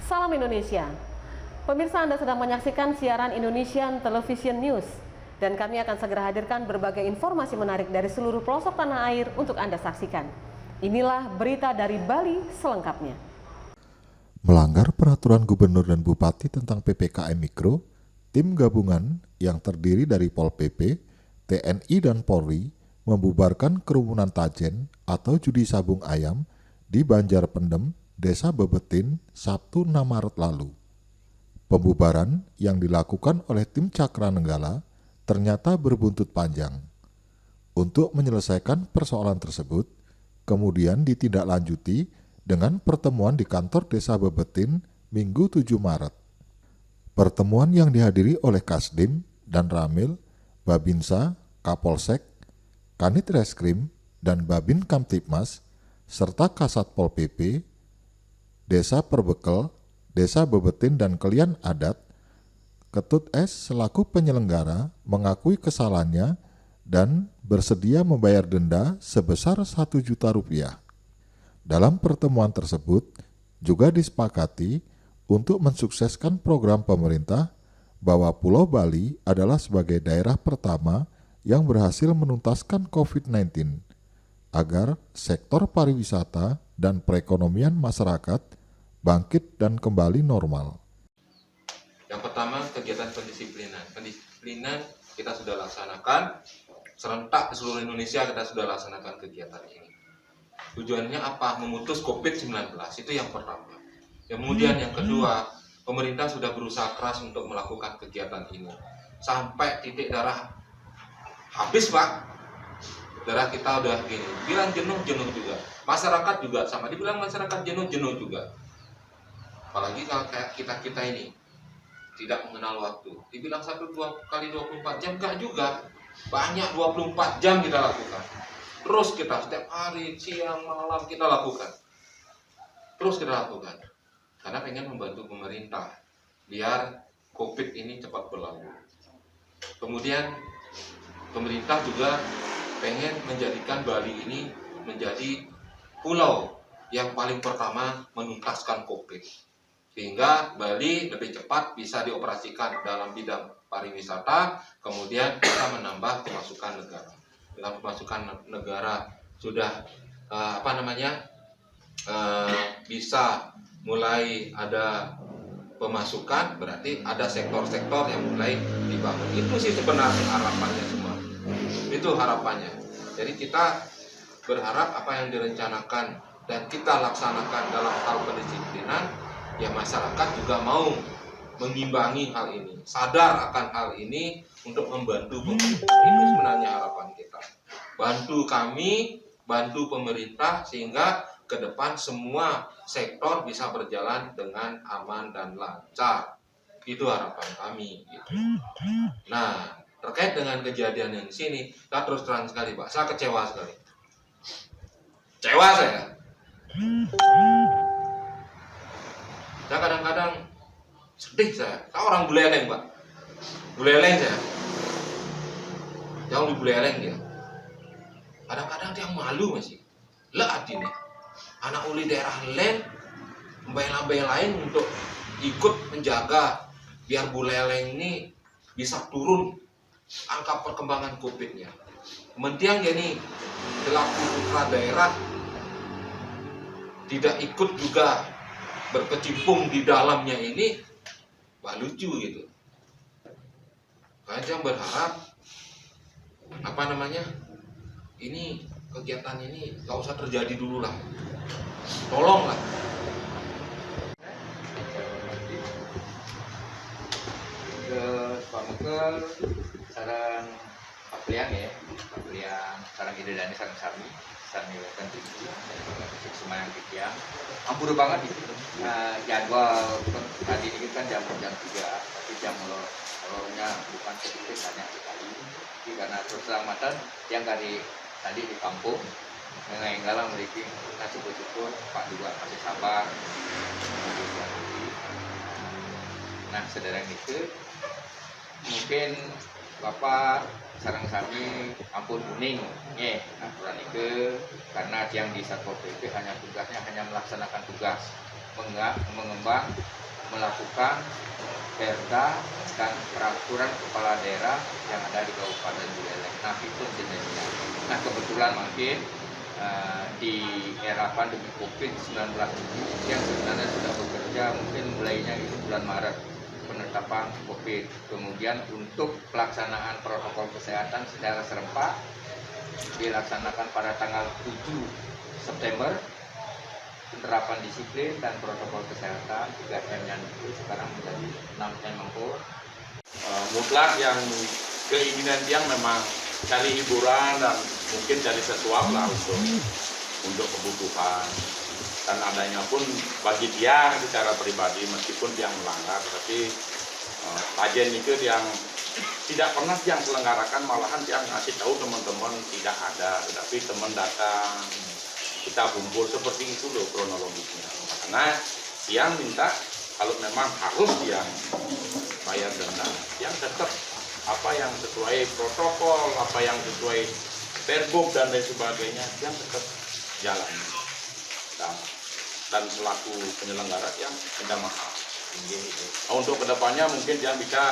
Salam Indonesia. Pemirsa, Anda sedang menyaksikan siaran Indonesian Television News dan kami akan segera hadirkan berbagai informasi menarik dari seluruh pelosok tanah air untuk Anda saksikan. Inilah berita dari Bali selengkapnya. Melanggar peraturan gubernur dan bupati tentang PPKM Mikro, tim gabungan yang terdiri dari Pol PP, TNI dan Polri membubarkan kerumunan tajen atau judi sabung ayam di Banjarpendem, Desa Bebetin, Sabtu 6 Maret lalu. Pembubaran yang dilakukan oleh tim Cakra Nenggala ternyata berbuntut panjang. Untuk menyelesaikan persoalan tersebut, kemudian ditindaklanjuti dengan pertemuan di kantor Desa Bebetin Minggu 7 Maret. Pertemuan yang dihadiri oleh Kasdim dan Ramil, Babinsa, Kapolsek, Kanit Reskrim, dan Babin Kamtipmas, serta Kasat Pol PP, Desa Perbekel, Desa Bebetin dan Kelian Adat. Ketut S selaku penyelenggara mengakui kesalahannya dan bersedia membayar denda sebesar 1 juta rupiah. Dalam pertemuan tersebut juga disepakati untuk mensukseskan program pemerintah bahwa Pulau Bali adalah sebagai daerah pertama yang berhasil menuntaskan COVID-19 agar sektor pariwisata dan perekonomian masyarakat bangkit dan kembali normal. Yang pertama, kegiatan pendisiplinan. Pendisiplinan kita sudah laksanakan serentak ke seluruh Indonesia, kita sudah laksanakan kegiatan ini. Tujuannya apa? Memutus COVID-19, itu yang pertama. Kemudian yang kedua, pemerintah sudah berusaha keras untuk melakukan kegiatan ini. Sampai titik darah habis, Pak. Darah kita udah gini. Bilang jenuh juga. Masyarakat juga sama, dibilang masyarakat jenuh juga. Apalagi kalau kayak kita ini tidak mengenal waktu. Dibilang 1-2 kali 24 jam, enggak juga. Banyak 24 jam kita lakukan. Terus kita setiap hari, siang, malam kita lakukan. Terus kita lakukan. Karena pengen membantu pemerintah. Biar COVID ini cepat berlalu. Kemudian pemerintah juga pengen menjadikan Bali ini menjadi pulau yang paling pertama menuntaskan COVID. Sehingga Bali lebih cepat bisa dioperasikan dalam bidang pariwisata, kemudian kita menambah pemasukan negara. Dalam pemasukan negara sudah bisa mulai ada pemasukan, berarti ada sektor-sektor yang mulai dibangun. Itu sih sebenarnya harapannya semua. Itu harapannya. Jadi kita berharap apa yang direncanakan dan kita laksanakan dalam hal pendisiplinan, ya masyarakat juga mau mengimbangi hal ini, sadar akan hal ini untuk membantu pemerintah. Itu sebenarnya harapan kita. Bantu kami, bantu pemerintah sehingga ke depan semua sektor bisa berjalan dengan aman dan lancar. Itu harapan kami. Gitu. Nah, terkait dengan kejadian yang di sini, saya terus terang sekali, Pak, saya kecewa sekali. Kecewa saya. Saya kadang-kadang sedih saya orang Buleleng, Pak. Buleleng saya. Jauh di Buleleng dia. Kadang-kadang dia malu masih. Lah adine. Anak uli daerah lain, lain untuk ikut menjaga biar Buleleng ini bisa turun angka perkembangan COVID-nya. Kemudian ini selaku putra daerah tidak ikut juga berkecimpung di dalamnya ini, wah lucu gitu. Saya berharap ini kegiatan ini nggak usah terjadi dulu lah. Tolonglah. Ke Pamekel sarang Papliang ya, Papliang sarang Ide Dani sarang Sami, sarang Wilayah Tinggi, Semayang Pikiang. Ampun banget itu. Nah, jadwal tadi ini kan jam 3, tapi jam lorongnya bukan sedikit, banyak sekali. Jadi karena keselamatan yang tadi di kampung, mengainggalang memiliki kasih bersyukur, Pak juga masih sabar. Nah, saudara itu mungkin Bapak sarang kami ampun kuning aturan itu karena yang di Satpol PP tugasnya hanya melaksanakan tugas mengembang, melakukan perda dan peraturan kepala daerah yang ada di Kabupaten Buleleng. Nah, itu jenisnya. Nah, kebetulan mungkin di era pandemi COVID-19 ini yang sebenarnya sudah bekerja mungkin mulainya itu bulan Maret penetapan COVID. Kemudian untuk pelaksanaan protokol kesehatan secara serempak dilaksanakan pada tanggal 7 September. Penerapan disiplin dan protokol kesehatan 3M-nya itu sekarang menjadi 6M. Mutlak yang keinginan yang memang cari hiburan dan mungkin cari sesuatu lah untuk kebutuhan, dan adanya pun bagi dia secara pribadi meskipun dia melanggar, tapi kajian itu yang tidak pernah yang selenggarakan, malahan yang ngasih tahu teman-teman tidak ada, tetapi teman datang kita kumpul seperti itu loh kronologisnya. Karena yang minta kalau memang harus yang bayar denda, yang tetap apa yang sesuai protokol, apa yang sesuai perbuk dan lain sebagainya, yang tetap jalan. Dan pelaku penyelenggara yang tidak mahal. Nah, untuk kedepannya mungkin dia bisa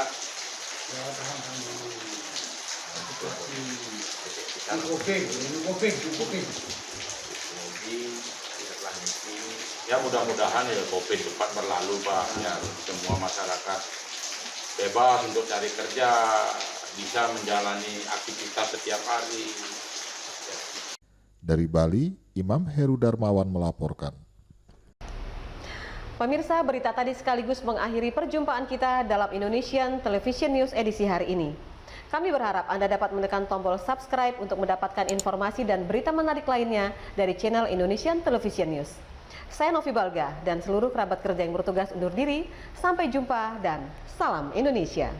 ya mudah-mudahan ya COVID cepat berlalu Pak, ya semua masyarakat bebas untuk cari kerja, bisa menjalani aktivitas setiap hari. Dari Bali, Imam Heru Darmawan melaporkan. Pemirsa, berita tadi sekaligus mengakhiri perjumpaan kita dalam Indonesian Television News edisi hari ini. Kami berharap Anda dapat menekan tombol subscribe untuk mendapatkan informasi dan berita menarik lainnya dari channel Indonesian Television News. Saya Novi Balga dan seluruh kerabat kerja yang bertugas undur diri. Sampai jumpa dan salam Indonesia.